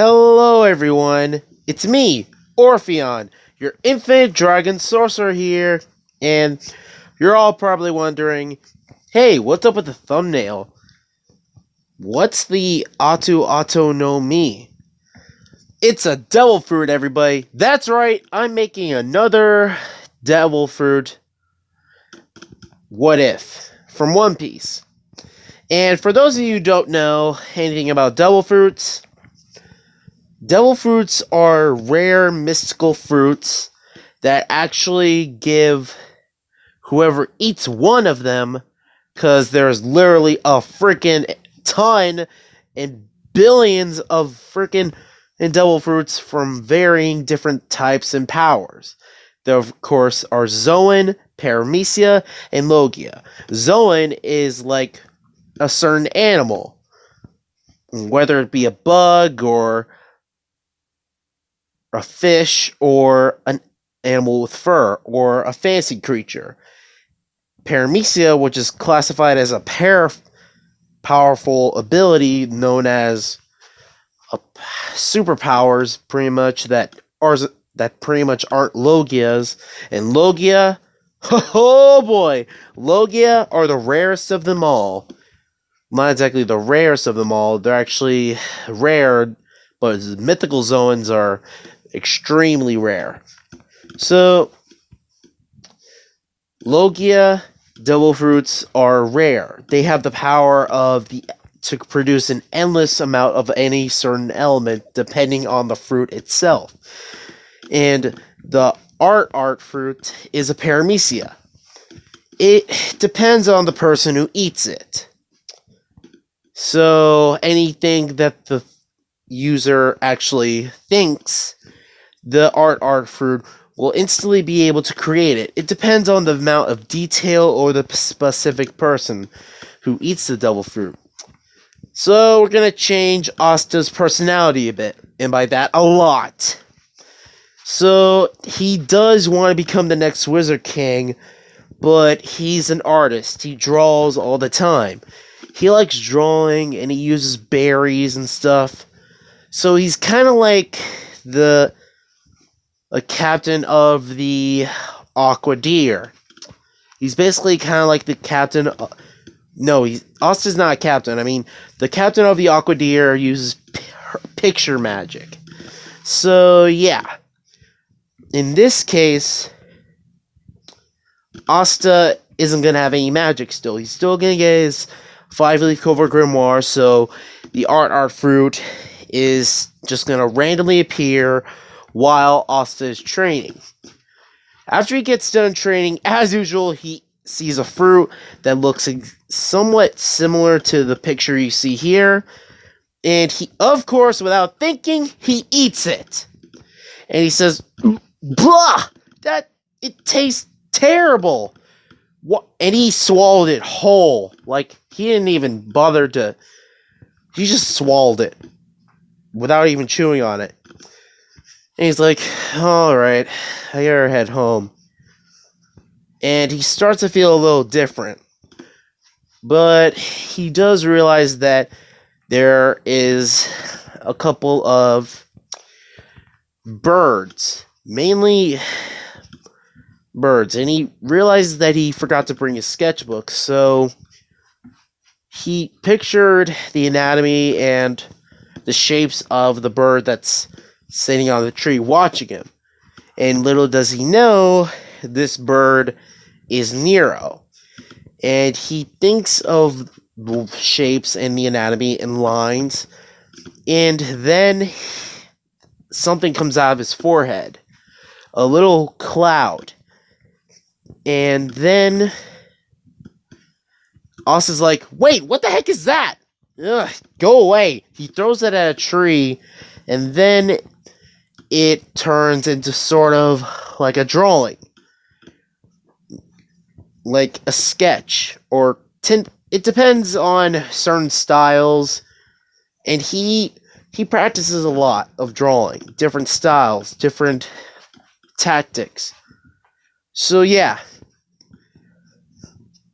Hello everyone, it's me, Orpheon, your infinite dragon sorcerer here, and you're all probably wondering, hey, what's up with the thumbnail? What's the Auto no Mi? It's a devil fruit, everybody. That's right, I'm making another devil fruit what if from One Piece. And for those of you who don't know anything about devil fruits are rare mystical fruits that actually give whoever eats one of them, because there's literally a freaking ton and billions of freaking devil fruits from varying different types and powers. There, of course, are Zoan, Paramecia, and Logia. Zoan is like a certain animal, whether it be a bug or a fish or an animal with fur or a fancy creature. Paramecia, which is classified as a powerful ability known as superpowers, pretty much that pretty much aren't Logias. And Logia, oh boy, Logia are the rarest of them all. Not exactly the rarest of them all. They're actually rare, but mythical Zoans are extremely rare. So, Logia devil fruits are rare. They have the power to produce an endless amount of any certain element depending on the fruit itself. And the art fruit is a Paramecia. It depends on the person who eats it. So anything that the user actually thinks the art fruit will instantly be able to create it. It depends on the amount of detail or the specific person who eats the devil fruit. So we're going to change Asta's personality a bit, and by that, a lot. So he does want to become the next Wizard King, but he's an artist. He draws all the time. He likes drawing, and he uses berries and stuff. So he's kind of like a captain of the Aqua Deer. He's basically kind of like the captain. Asta's not a captain. I mean, the captain of the Aqua Deer uses picture magic. So, yeah. In this case, Asta isn't going to have any magic still. He's still going to get his 5-leaf covert grimoire, so the art fruit is just going to randomly appear while Asta is training. After he gets done training, as usual, he sees a fruit that looks somewhat similar to the picture you see here, and he, of course, without thinking, he eats it. And he says, "Blah! It tastes terrible." What? And he swallowed it whole. Like, he didn't even bother to... He just swallowed it without even chewing on it. And he's like, alright, I gotta head home. And he starts to feel a little different. But he does realize that there is a couple of birds. Mainly birds. And he realizes that he forgot to bring his sketchbook. So he pictured the anatomy and the shapes of the bird that's sitting on the tree watching him. And little does he know, this bird is Nero. And he thinks of the shapes and the anatomy and lines, and then something comes out of his forehead. A little cloud. And then Asta's like, wait, what the heck is that? Ugh, go away. He throws it at a tree, and then it turns into sort of like a drawing. Like a sketch, or it depends on certain styles, and he practices a lot of drawing, different styles, different tactics. So yeah,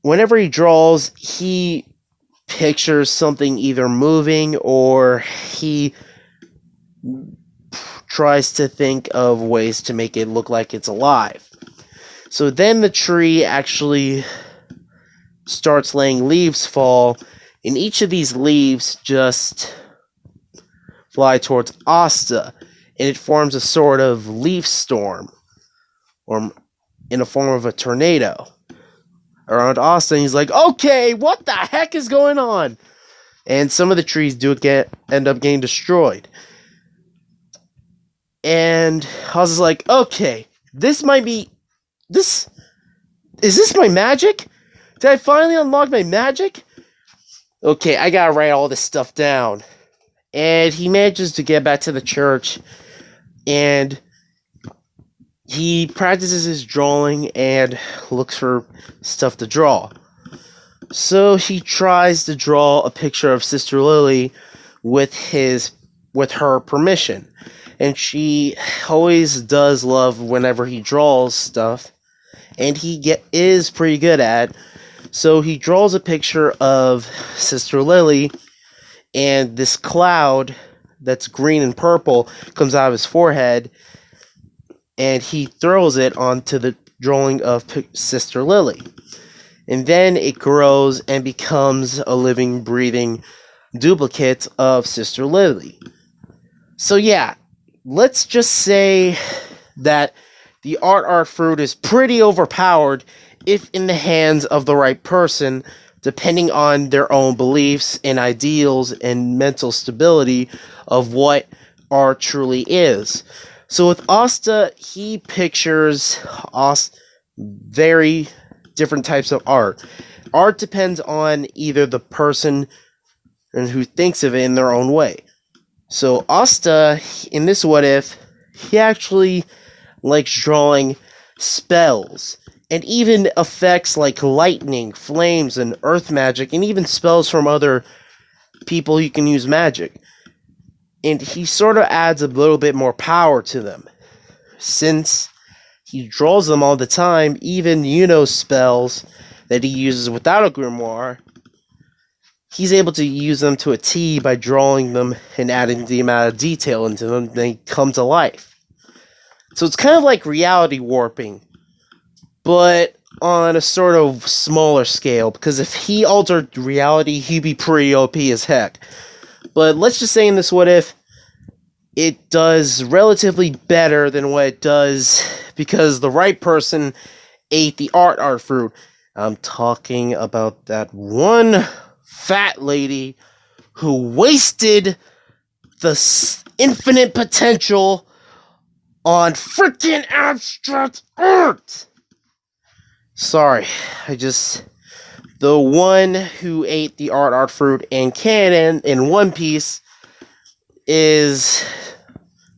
whenever he draws, he pictures something either moving or he tries to think of ways to make it look like it's alive. So then the tree actually starts letting leaves fall, and each of these leaves just fly towards Asta, and it forms a sort of leaf storm, or in the form of a tornado, around Asta. And he's like, okay, what the heck is going on? And some of the trees do end up getting destroyed. And Asta's like, okay, this might be... Is this my magic? Did I finally unlock my magic? Okay, I gotta write all this stuff down. And he manages to get back to the church, and he practices his drawing and looks for stuff to draw. So he tries to draw a picture of Sister Lily with her permission. And she always does love whenever he draws stuff, and he is pretty good at it. So he draws a picture of Sister Lily, and this cloud that's green and purple comes out of his forehead, and he throws it onto the drawing of Sister Lily. And then it grows and becomes a living, breathing duplicate of Sister Lily. So yeah, let's just say that the art fruit is pretty overpowered if in the hands of the right person, depending on their own beliefs and ideals and mental stability of what art truly is. So with Asta, he pictures very different types of art. Art depends on either the person who thinks of it in their own way. So Asta, in this what if, he actually likes drawing spells, and even effects like lightning, flames, and earth magic, and even spells from other people you can use magic. And he sort of adds a little bit more power to them, since he draws them all the time, even spells that he uses without a grimoire. He's able to use them to a T by drawing them and adding the amount of detail into them, they come to life. So it's kind of like reality warping, but on a sort of smaller scale, because if he altered reality, he'd be pretty OP as heck. But let's just say in this what if, it does relatively better than what it does because the right person ate the art fruit. I'm talking about that one fat lady who wasted the infinite potential on freaking abstract art. Sorry, the one who ate the art fruit and canon in One Piece is,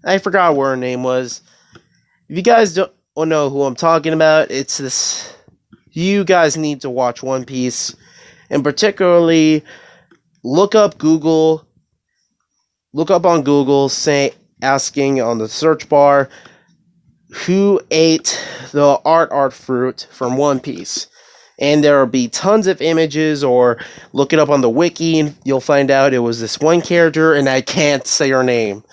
I forgot what her name was. If you guys don't know who I'm talking about, it's this. You guys need to watch One Piece, and particularly look up on Google, asking on the search bar, who ate the art fruit from One Piece. And there will be tons of images, or look it up on the wiki and you'll find out it was this one character and I can't say her name.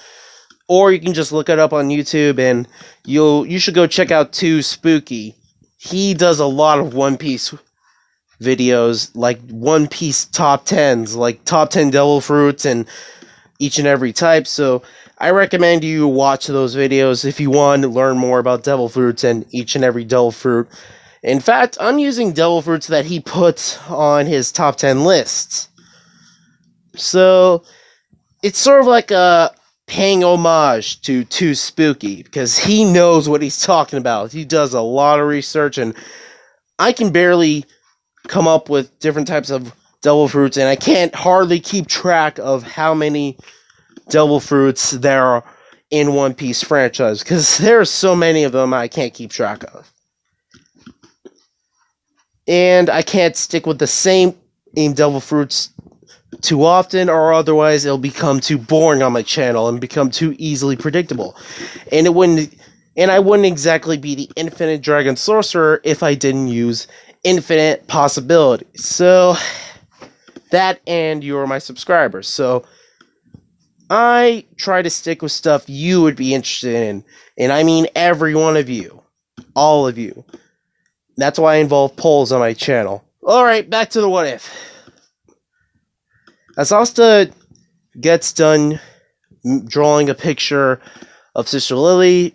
Or you can just look it up on YouTube, and you should go check out Too Spooky. He does a lot of One Piece videos, like One Piece top 10s, like top 10 devil fruits and each and every type. So I recommend you watch those videos if you want to learn more about devil fruits and each and every devil fruit. In fact, I'm using devil fruits that he puts on his top 10 lists. So it's sort of like a paying homage to Too Spooky, because he knows what he's talking about. He does a lot of research, and I can barely come up with different types of devil fruits, and I can't hardly keep track of how many devil fruits there are in One Piece franchise, because there are so many of them I can't keep track of. And I can't stick with the same devil fruits too often, or otherwise it'll become too boring on my channel and become too easily predictable. And I wouldn't exactly be the infinite dragon sorcerer if I didn't use infinite possibilities. So that, and you're my subscribers. So I try to stick with stuff you would be interested in, and I mean every one of you. All of you. That's why I involve polls on my channel. Alright, back to the what if. As Asta gets done drawing a picture of Sister Lily,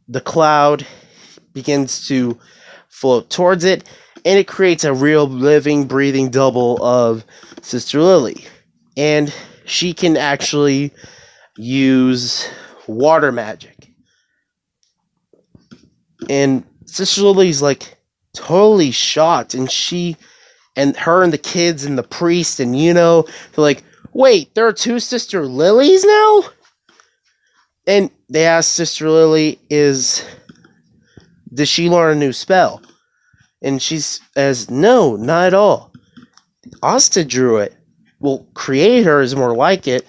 the cloud begins to float towards it, and it creates a real living, breathing double of Sister Lily. And she can actually use water magic. And Sister Lily's like totally shocked, and her and the kids and the priest and they're like, wait, there are two Sister Lilies now? And they ask Sister Lily, does she learn a new spell? And she says, no, not at all. Asta drew it. Well, create her is more like it.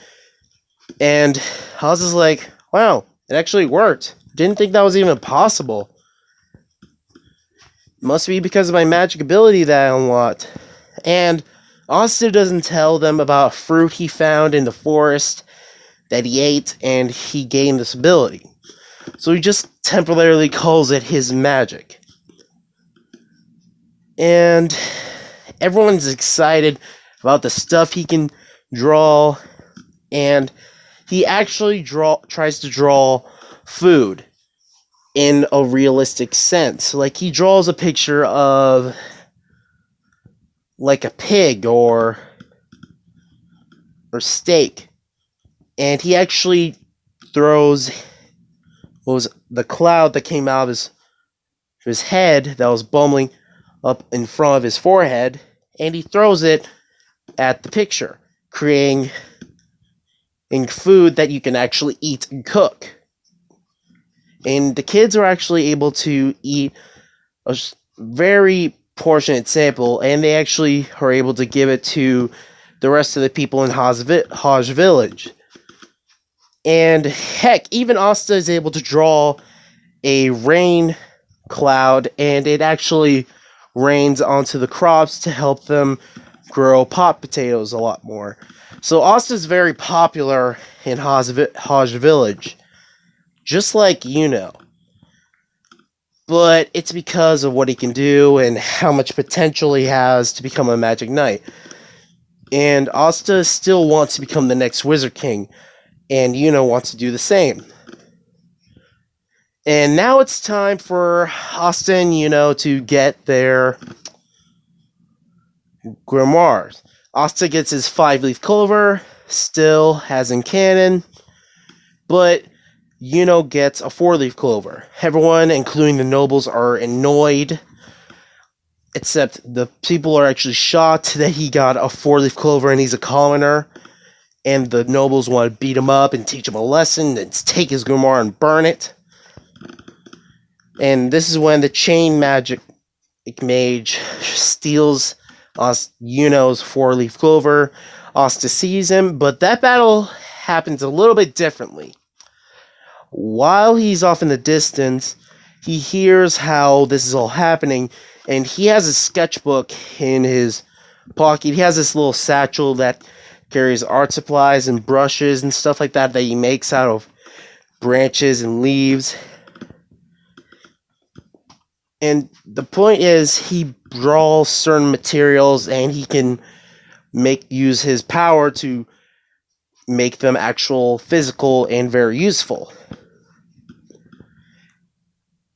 And Asta's like, wow, it actually worked. Didn't think that was even possible. Must be because of my magic ability that I unlocked. And Asta doesn't tell them about a fruit he found in the forest that he ate, and he gained this ability. So he just temporarily calls it his magic. And everyone's excited about the stuff he can draw, and he actually tries to draw food in a realistic sense. Like, he draws a picture of like a pig or steak, and he actually throws the cloud that came out of his head that was bubbling up in front of his forehead, and he throws it at the picture, creating food that you can actually eat and cook. And the kids are actually able to eat a very portionate sample, and they actually are able to give it to the rest of the people in Haj Village. And heck, even Asta is able to draw a rain cloud, and it actually rains onto the crops to help them grow pot potatoes a lot more. So Asta is very popular in Haj Village, just like But it's because of what he can do and how much potential he has to become a Magic Knight. And Asta still wants to become the next Wizard King, and wants to do the same. And now it's time for Asta and to get their grimoires. Asta gets his 5-leaf clover, still has in canon, but gets a 4-leaf clover. Everyone, including the nobles, are annoyed, except the people are actually shocked that he got a 4-leaf clover and he's a commoner, and the nobles want to beat him up and teach him a lesson and take his grimoire and burn it. And this is when the chain magic mage steals Yuno's 4-leaf clover. Asta sees him, but that battle happens a little bit differently. While he's off in the distance, he hears how this is all happening, and he has a sketchbook in his pocket. He has this little satchel that carries art supplies and brushes and stuff like that he makes out of branches and leaves. And the point is, he draws certain materials, and he can use his power to make them actual physical and very useful.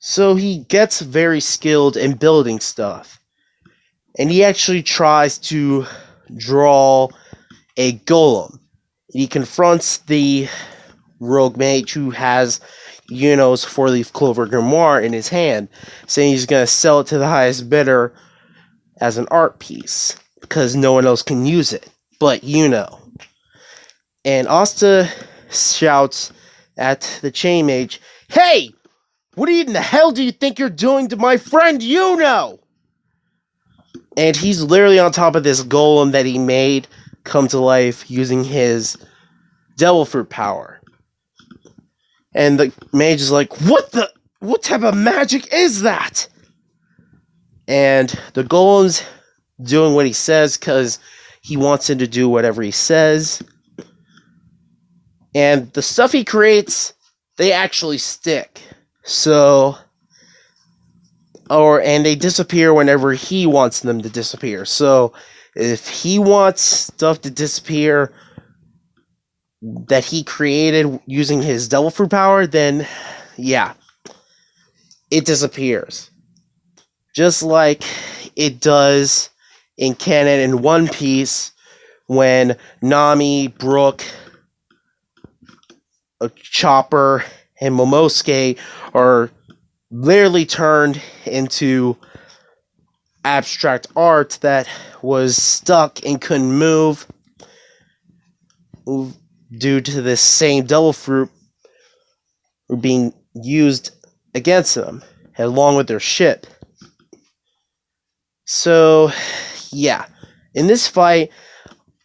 So he gets very skilled in building stuff. And he actually tries to draw a golem. He confronts the rogue mage who has Yuno's 4-leaf clover grimoire in his hand, saying he's going to sell it to the highest bidder as an art piece, because no one else can use it but Yuno. And Asta shouts at the chain mage, "Hey! What in the hell do you think you're doing to my friend Yuno?" And he's literally on top of this golem that he made come to life using his devil fruit power. And the mage is like, what type of magic is that? And the golem's doing what he says because he wants him to do whatever he says. And the stuff he creates, they actually stick. So, and they disappear whenever he wants them to disappear. So, if he wants stuff to disappear that he created using his devil fruit power, then yeah, it disappears. Just like it does in canon in One Piece when Nami, Brook, Chopper, and Momosuke are literally turned into abstract art that was stuck and couldn't move due to this same devil fruit being used against them, along with their ship. So, yeah. In this fight,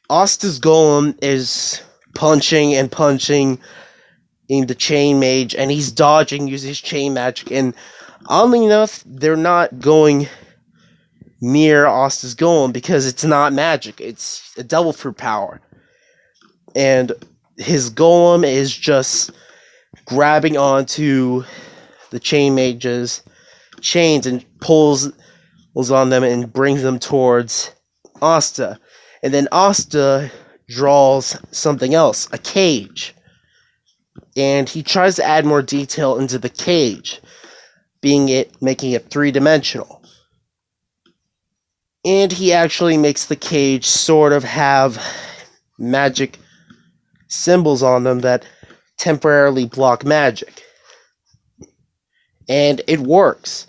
Asta's golem is punching and punching in the chain mage, and he's dodging using his chain magic, and oddly enough, they're not going near Asta's golem because it's not magic, it's a devil fruit power. And his golem is just grabbing onto the chain mage's chains and pulls on them and brings them towards Asta. And then Asta draws something else, a cage. And he tries to add more detail into the cage, making it three-dimensional. And he actually makes the cage sort of have magic symbols on them that temporarily block magic. And it works.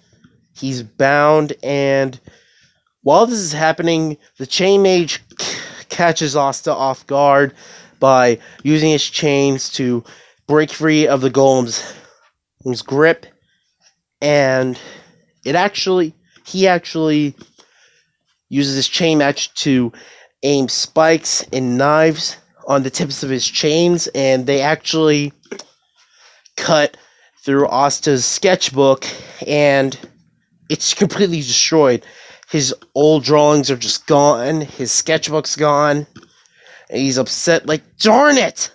He's bound, and while this is happening, the chain mage catches Asta off guard by using his chains to break free of the golem's grip, and he actually uses his chain match to aim spikes and knives on the tips of his chains, and they actually cut through Asta's sketchbook, and it's completely destroyed. His old drawings are just gone, his sketchbook's gone, and he's upset, like, darn it!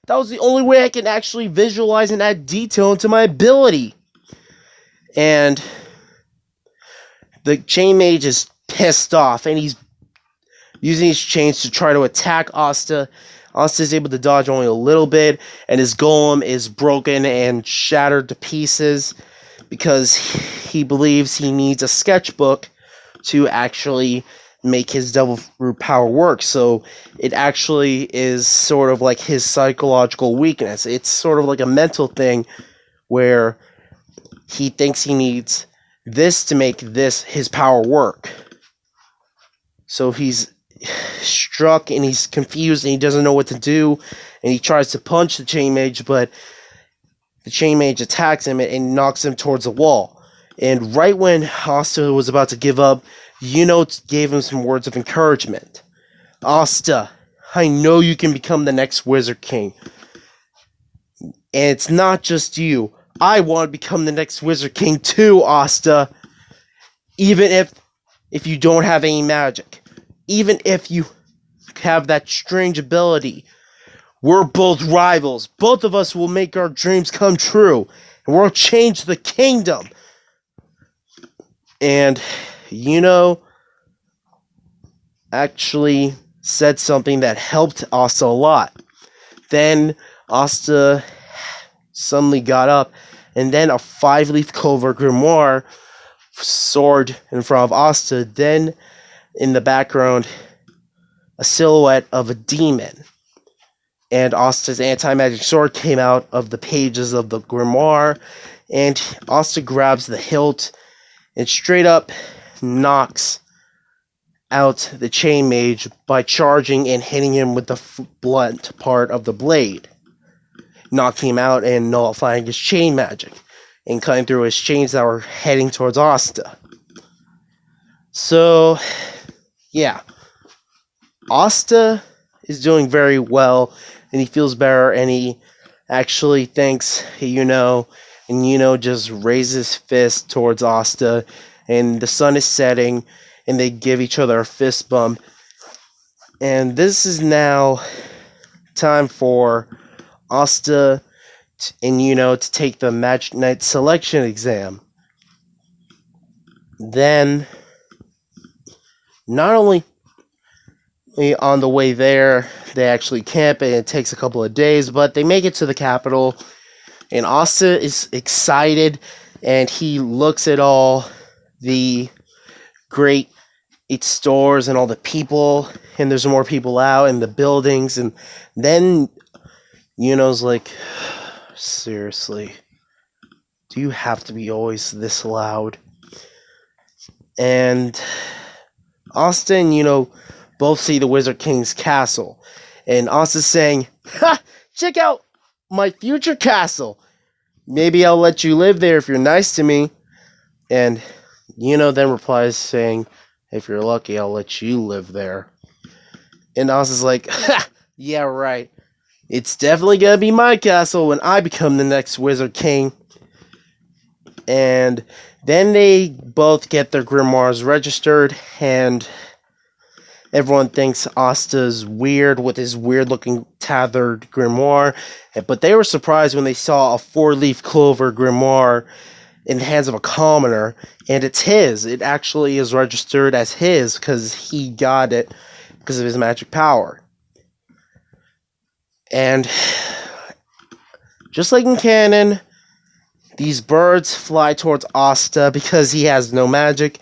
That was the only way I can actually visualize and add detail into my ability. And the chain mage is pissed off, and he's using his chains to try to attack Asta. Asta is able to dodge only a little bit, and his golem is broken and shattered to pieces because he believes he needs a sketchbook to actually make his devil fruit power work. So it actually is sort of like his psychological weakness. It's sort of like a mental thing where he thinks he needs this to make his power work. So he's struck and he's confused and he doesn't know what to do, and he tries to punch the chain mage, but the chain mage attacks him and knocks him towards the wall. And right when Asta was about to give up, gave him some words of encouragement. Asta, I know you can become the next Wizard King. And it's not just you. I want to become the next Wizard King too, Asta. Even if you don't have any magic. Even if you have that strange ability. We're both rivals. Both of us will make our dreams come true. And we'll change the kingdom. And, actually said something that helped Asta a lot. Then Asta suddenly got up, and then a 5-leaf clover grimoire soared in front of Asta. Then, in the background, a silhouette of a demon. And Asta's anti-magic sword came out of the pages of the grimoire, and Asta grabs the hilt and straight up knocks out the chain mage by charging and hitting him with the blunt part of the blade, knocking him out and nullifying his chain magic and cutting through his chains that were heading towards Asta. So, yeah, Asta is doing very well, and he feels better, and he actually thanks and just raises his fist towards Asta, and the sun is setting, and they give each other a fist bump. And this is now time for Asta, and to take the Magic Knight selection exam. Then, not only on the way there, they actually camp, and it takes a couple of days, but they make it to the capital, and Asta is excited, and he looks at all the great stores and all the people, and there's more people out in the buildings, and then Yuno's like, seriously, do you have to be always this loud? And Asta and both see the Wizard King's castle, and Asta's saying, "Ha! Check out my future castle. Maybe I'll let you live there if you're nice to me." And then replies saying, "If you're lucky, I'll let you live there." And Asta's like, "Ha! Yeah, right. It's definitely gonna be my castle when I become the next Wizard King." And then they both get their grimoires registered, and everyone thinks Asta's weird with his weird-looking tethered grimoire, but they were surprised when they saw a 4-leaf clover grimoire in the hands of a commoner, and it's his. It actually is registered as his because he got it because of his magic power. And just like in canon, these birds fly towards Asta because he has no magic.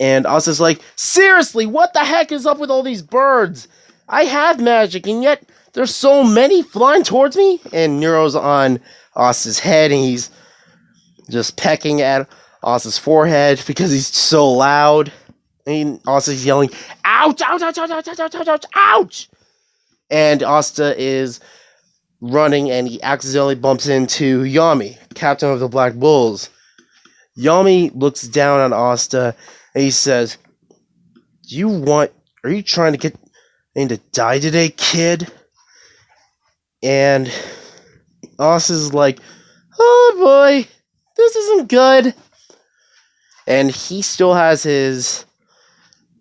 And Asta's like, seriously, what the heck is up with all these birds? I have magic, and yet there's so many flying towards me. And Nero's on Asta's head, and he's just pecking at Asta's forehead because he's so loud. And Asta's yelling, ouch, ouch, ouch, ouch, ouch, ouch, ouch, ouch, ouch. And Asta is running, and he accidentally bumps into Yami, captain of the Black Bulls. Yami looks down on Asta, and he says, are you trying to get me to die today, kid? And Asta's like, oh boy, this isn't good. And he still has his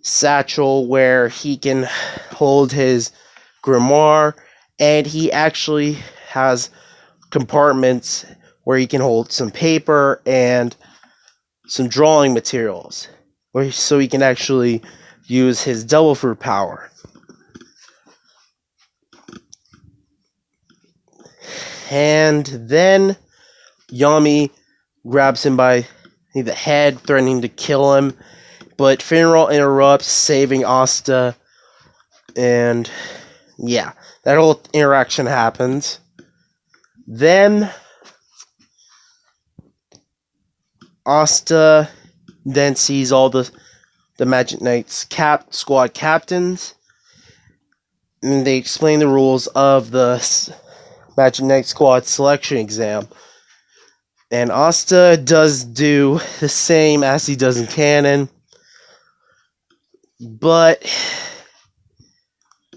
satchel where he can hold his grimoire, and he actually has compartments where he can hold some paper and some drawing materials, so he can actually use his double fruit power. And then Yami grabs him by the head, threatening to kill him, but Finral interrupts, saving Asta, and yeah, that whole interaction happens. Then Asta then sees all the Magic Knight's squad captains, and they explain the rules of the Magic Knight squad selection exam. And Asta does do the same as he does in canon, but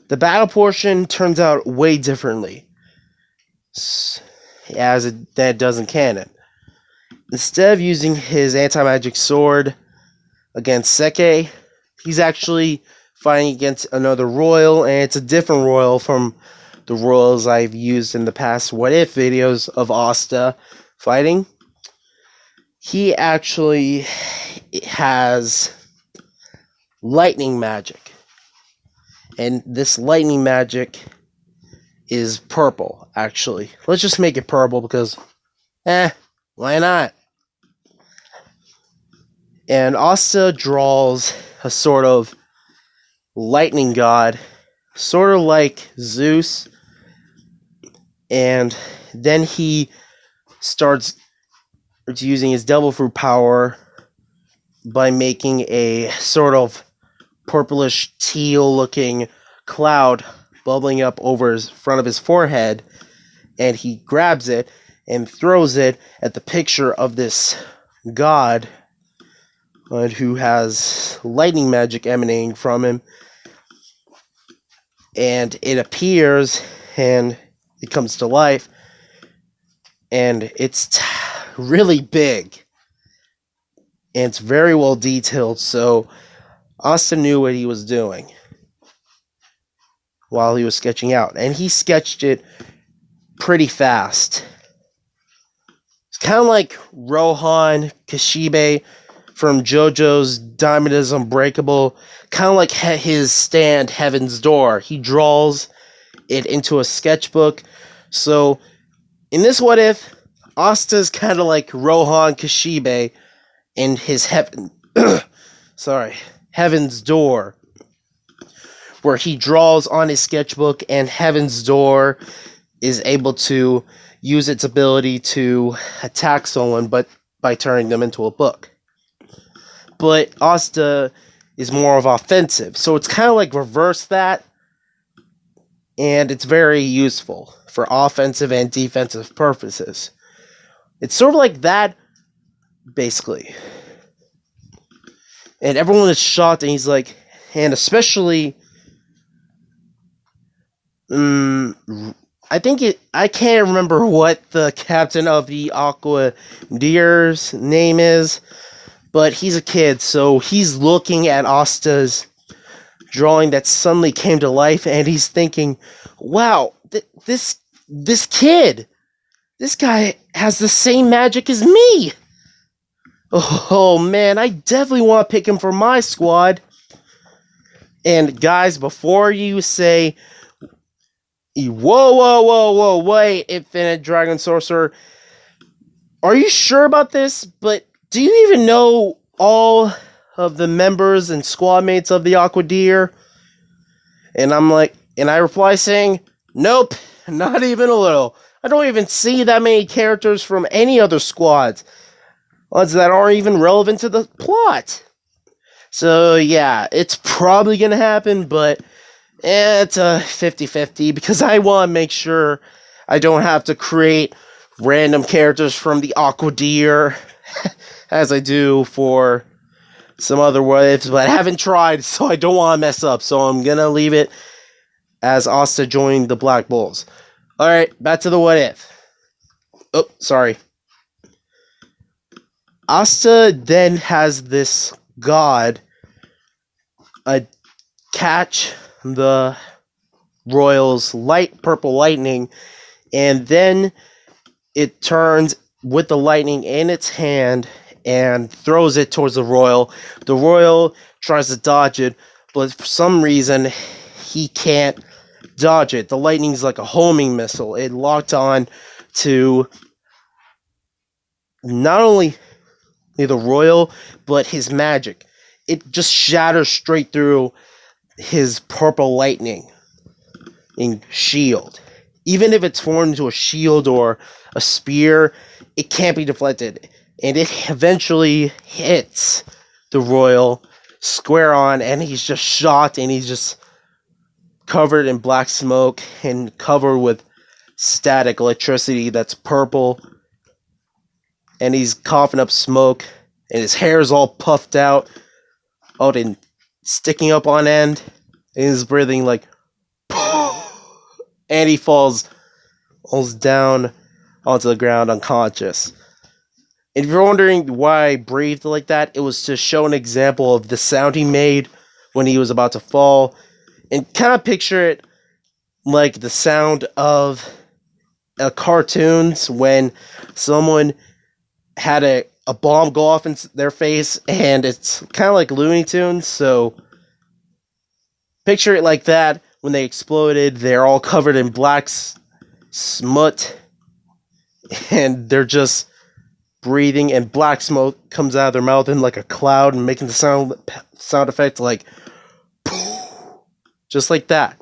the battle portion turns out way differently than it does in canon. Instead of using his anti-magic sword against Seke, he's actually fighting against another royal, and it's a different royal from the royals I've used in the past What If videos of Asta fighting. He actually has lightning magic, and this lightning magic is purple, actually. Let's just make it purple because, why not? And Asta draws a sort of lightning god, sort of like Zeus, and then he starts using his devil fruit power by making a sort of purplish teal looking cloud bubbling up over his front of his forehead, and he grabs it and throws it at the picture of this god who has lightning magic emanating from him, and it appears and it comes to life, and it's really big, and it's very well detailed, so Asta knew what he was doing while he was sketching out, and he sketched it pretty fast. It's kind of like Rohan Kashibe from JoJo's Diamond is Unbreakable. Kind of like his stand, Heaven's Door. He draws it into a sketchbook. So, in this What If, Asta's kind of like Rohan Kashibe in his Heaven's Door, where he draws on his sketchbook, and Heaven's Door is able to use its ability to attack someone, but by turning them into a book. But Asta is more of offensive, so it's kind of like reverse that, and it's very useful for offensive and defensive purposes. It's sort of like that, basically. And everyone is shocked, and he's like, and especially, I can't remember what the captain of the Aqua Deer's name is, but he's a kid, so he's looking at Asta's drawing that suddenly came to life, and he's thinking, wow, this kid, this guy has the same magic as me. Oh man, I definitely want to pick him for my squad. And guys, before you say, whoa, wait, Infinite Dragon Sorcerer, are you sure about this? But do you even know all of the members and squad mates of the Aqua Deer? And I reply saying, nope, not even a little. I don't even see that many characters from any other squads. Ones that aren't even relevant to the plot. So yeah, it's probably gonna happen, but it's a 50-50 because I want to make sure I don't have to create random characters from the Aqua Deer as I do for some other What Ifs, but I haven't tried, so I don't want to mess up. So I'm gonna leave it as Asta joined the Black Bulls. Alright, back to the What If. Oh, sorry. Asta then has this god catch the royal's purple lightning, and then it turns with the lightning in its hand and throws it towards the royal. The royal tries to dodge it, but for some reason he can't dodge it. The lightning's like a homing missile. It locked on to not only the royal, but his magic. It just shatters straight through his purple lightning in shield. Even if it's formed into a shield or a spear, it can't be deflected. And it eventually hits the royal square on, and he's just shot, and he's just covered in black smoke and covered with static electricity that's purple. And he's coughing up smoke, and his hair is all puffed out, and sticking up on end, and he's breathing like, and he falls down onto the ground unconscious. And if you're wondering why I breathed like that, it was to show an example of the sound he made when he was about to fall, and kind of picture it like the sound of cartoons when someone had a bomb go off in their face, and it's kind of like Looney Tunes, so picture it like that. When they exploded, they're all covered in black smut, and they're just breathing, and black smoke comes out of their mouth in like a cloud, and making the sound effect like just like that.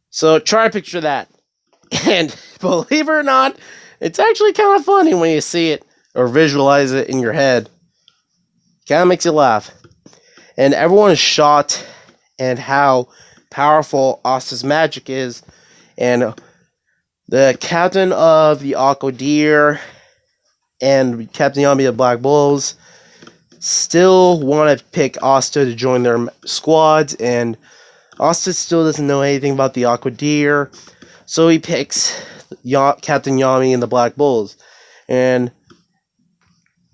So try to picture that, and believe it or not, it's actually kind of funny when you see it or visualize it in your head. Kind of makes you laugh. And everyone is shocked at how powerful Asta's magic is. And the captain of the Aqua Deer and Captain Yami of Black Bulls still want to pick Asta to join their squads. And Asta still doesn't know anything about the Aqua Deer. So he picks Captain Yami and the Black Bulls. And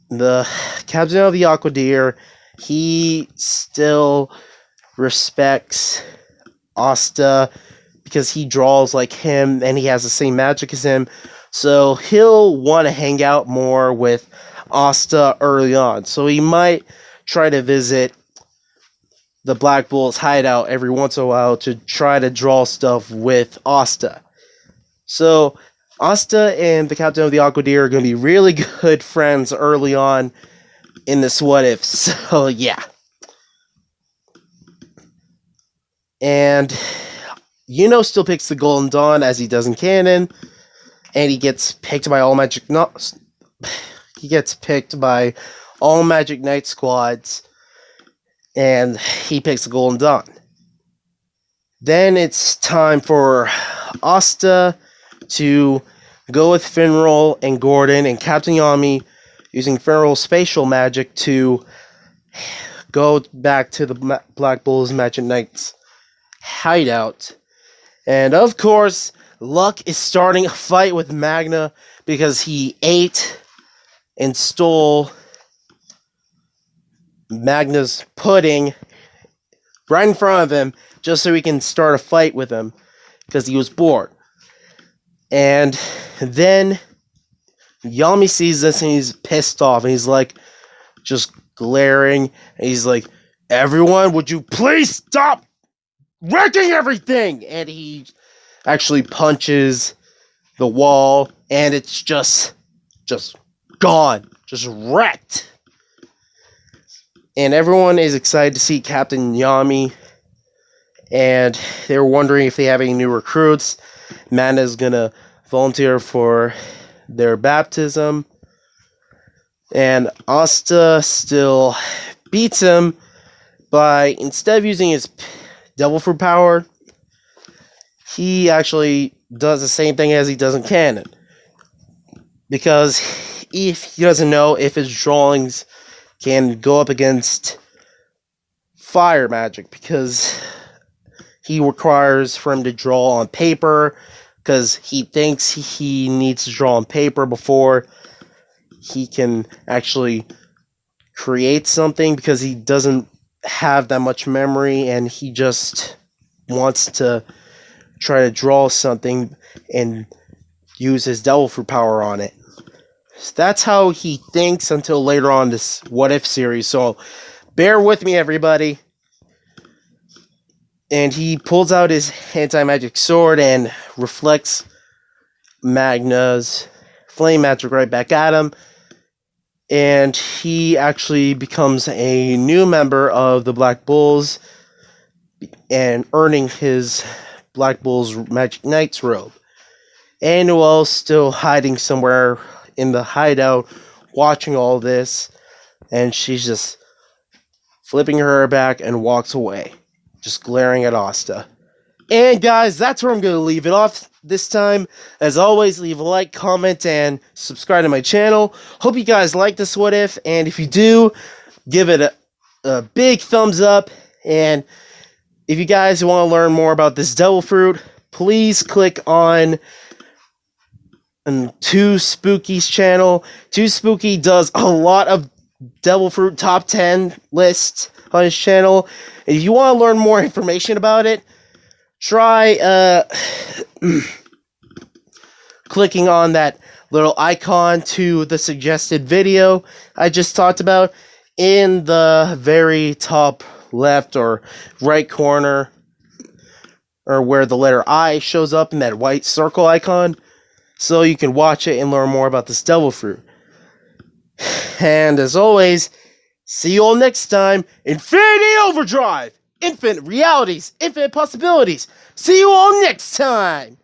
the captain of the Aqua Deer, he still respects Asta because he draws like him and he has the same magic as him. So he'll want to hang out more with Asta early on. So he might try to visit the Black Bull's hideout every once in a while to try to draw stuff with Asta. So Asta and the Captain of the Aqua Deer are going to be really good friends early on in this What If. So yeah. And still picks the Golden Dawn as he does in canon, and he gets picked by all Magic Knight squads, and he picks the Golden Dawn. Then it's time for Asta to go with Finral and Gordon and Captain Yami using Finral's spatial magic to go back to the Black Bull's Magic Knights hideout. And of course, Luck is starting a fight with Magna because he ate and stole Magna's pudding right in front of him just so he can start a fight with him because he was bored. And then Yami sees this and he's pissed off and he's like just glaring and he's like, "Everyone, would you please stop wrecking everything?" And he actually punches the wall and it's just gone, just wrecked. And everyone is excited to see Captain Yami, and they're wondering if they have any new recruits. Mana's gonna volunteer for their baptism, and Asta still beats him by, instead of using his devil fruit power, he actually does the same thing as he does in canon. Because if he doesn't know if his drawings can go up against fire magic, because he requires for him to draw on paper, because he thinks he needs to draw on paper before he can actually create something, because he doesn't have that much memory and he just wants to try to draw something and use his devil fruit power on it. So that's how he thinks until later on this What If series, so bear with me, everybody. And he pulls out his anti-magic sword and reflects Magna's flame magic right back at him. And he actually becomes a new member of the Black Bulls and earning his Black Bull's Magic Knight's robe. And Noelle's still hiding somewhere in the hideout watching all this, and she's just flipping her hair back and walks away, just glaring at Asta. And guys, that's where I'm going to leave it off this time. As always, leave a like, comment, and subscribe to my channel. Hope you guys like this What If, and if you do, give it a big thumbs up. And if you guys want to learn more about this devil fruit, please click on Too Spooky's channel. Too Spooky does a lot of devil fruit top 10 lists on his channel. If you want to learn more information about it, try clicking on that little icon to the suggested video I just talked about in the very top left or right corner, or where the letter I shows up in that white circle icon, so you can watch it and learn more about this devil fruit. And as always, see you all next time. Infinity Overdrive! Infinite realities, infinite possibilities. See you all next time!